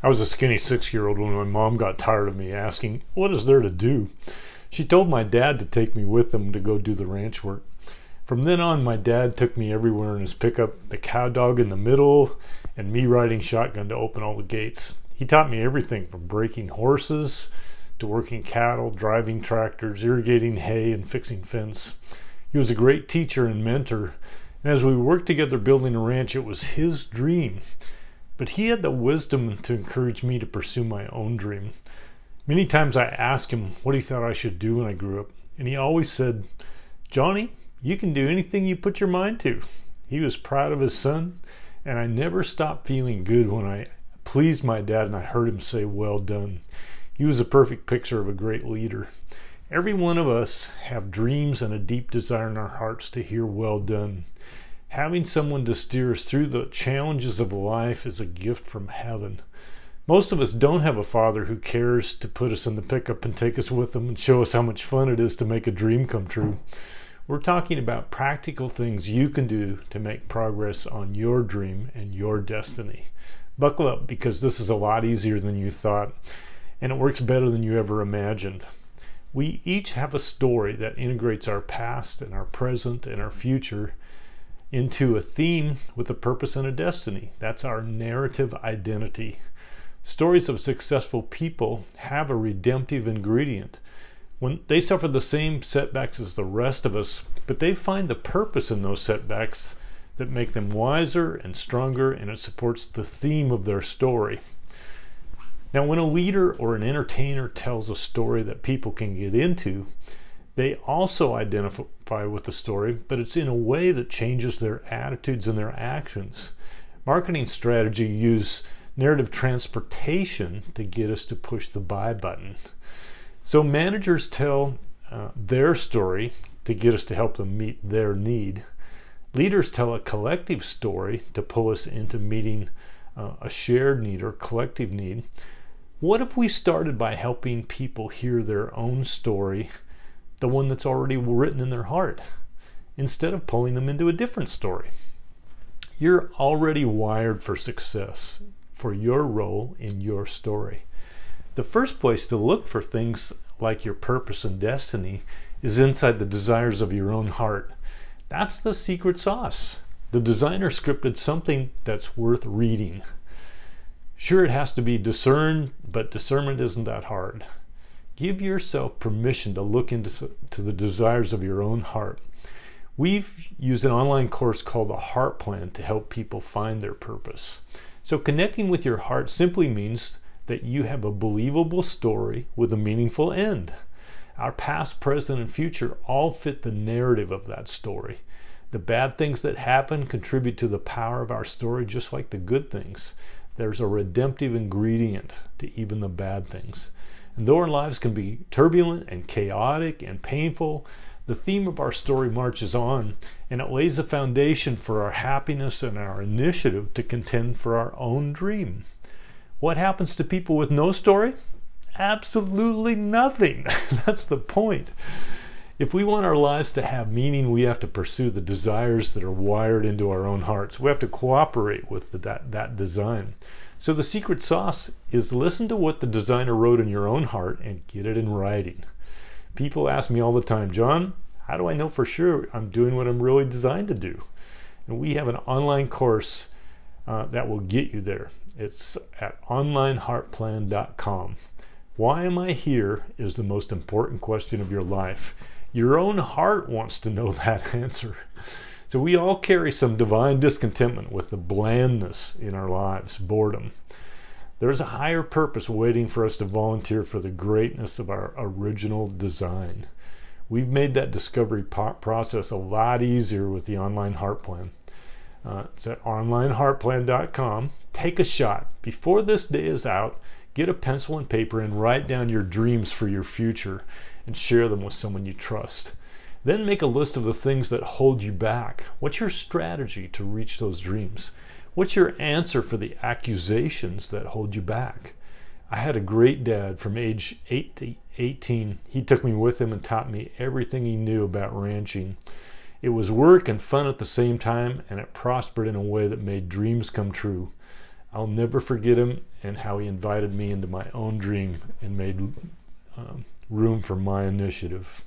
I was a skinny 6-year-old when my mom got tired of me asking, "What is there to do?" She told my dad to take me with them to go do the ranch work. From then on, my dad took me everywhere in his pickup, the cow dog in the middle, and me riding shotgun to open all the gates. He taught me everything from breaking horses to working cattle, driving tractors, irrigating hay, and fixing fence. He was a great teacher and mentor, and as we worked together building a ranch, it was his dream. But he had the wisdom to encourage me to pursue my own dream. Many times I asked him what he thought I should do when I grew up, and he always said, "Johnny, you can do anything you put your mind to." He was proud of his son, and I never stopped feeling good when I pleased my dad and I heard him say, "Well done." He was a perfect picture of a great leader. Every one of us have dreams and a deep desire in our hearts to hear "well done." Having someone to steer us through the challenges of life is a gift from heaven. Most of us don't have a father who cares to put us in the pickup and take us with him and show us how much fun it is to make a dream come true. We're talking about practical things you can do to make progress on your dream and your destiny. Buckle up, because this is a lot easier than you thought, and it works better than you ever imagined. We each have a story that integrates our past and our present and our future into a theme with a purpose and a destiny. That's our narrative identity. Stories of successful people have a redemptive ingredient. When they suffer the same setbacks as the rest of us, but they find the purpose in those setbacks that make them wiser and stronger, and it supports the theme of their story. Now, when a leader or an entertainer tells a story that people can get into, they also identify with the story, but it's in a way that changes their attitudes and their actions. Marketing strategy use narrative transportation to get us to push the buy button. So managers tell their story to get us to help them meet their need. Leaders tell a collective story to pull us into meeting a shared need or collective need. What if we started by helping people hear their own story, the one that's already written in their heart, instead of pulling them into a different story? You're already wired for success, for your role in your story. The first place to look for things like your purpose and destiny is inside the desires of your own heart. That's the secret sauce. The designer scripted something that's worth reading. Sure, it has to be discerned, but discernment isn't that hard. Give yourself permission to look into the desires of your own heart. We've used an online course called the Heart Plan to help people find their purpose. So connecting with your heart simply means that you have a believable story with a meaningful end. Our past, present, and future all fit the narrative of that story. The bad things that happen contribute to the power of our story, just like the good things. There's a redemptive ingredient to even the bad things. And though our lives can be turbulent and chaotic and painful, the theme of our story marches on, and it lays a foundation for our happiness and our initiative to contend for our own dream. What happens to people with no story? Absolutely nothing. That's the point. If we want our lives to have meaning, we have to pursue the desires that are wired into our own hearts. We have to cooperate with that design. So the secret sauce is listen to what the designer wrote in your own heart and get it in writing. People ask me all the time, "John, how do I know for sure I'm doing what I'm really designed to do?" And we have an online course that will get you there. It's at onlineheartplan.com. Why am I here is the most important question of your life. Your own heart wants to know that answer. So we all carry some divine discontentment with the blandness in our lives, boredom. There's a higher purpose waiting for us to volunteer for the greatness of our original design. We've made that discovery process a lot easier with the online heart plan. It's at onlineheartplan.com. Take a shot. Before this day is out, get a pencil and paper and write down your dreams for your future and share them with someone you trust. Then make a list of the things that hold you back. What's your strategy to reach those dreams? What's your answer for the accusations that hold you back? I had a great dad from age 8 to 18. He took me with him and taught me everything he knew about ranching. It was work and fun at the same time, and it prospered in a way that made dreams come true. I'll never forget him and how he invited me into my own dream and made room for my initiative.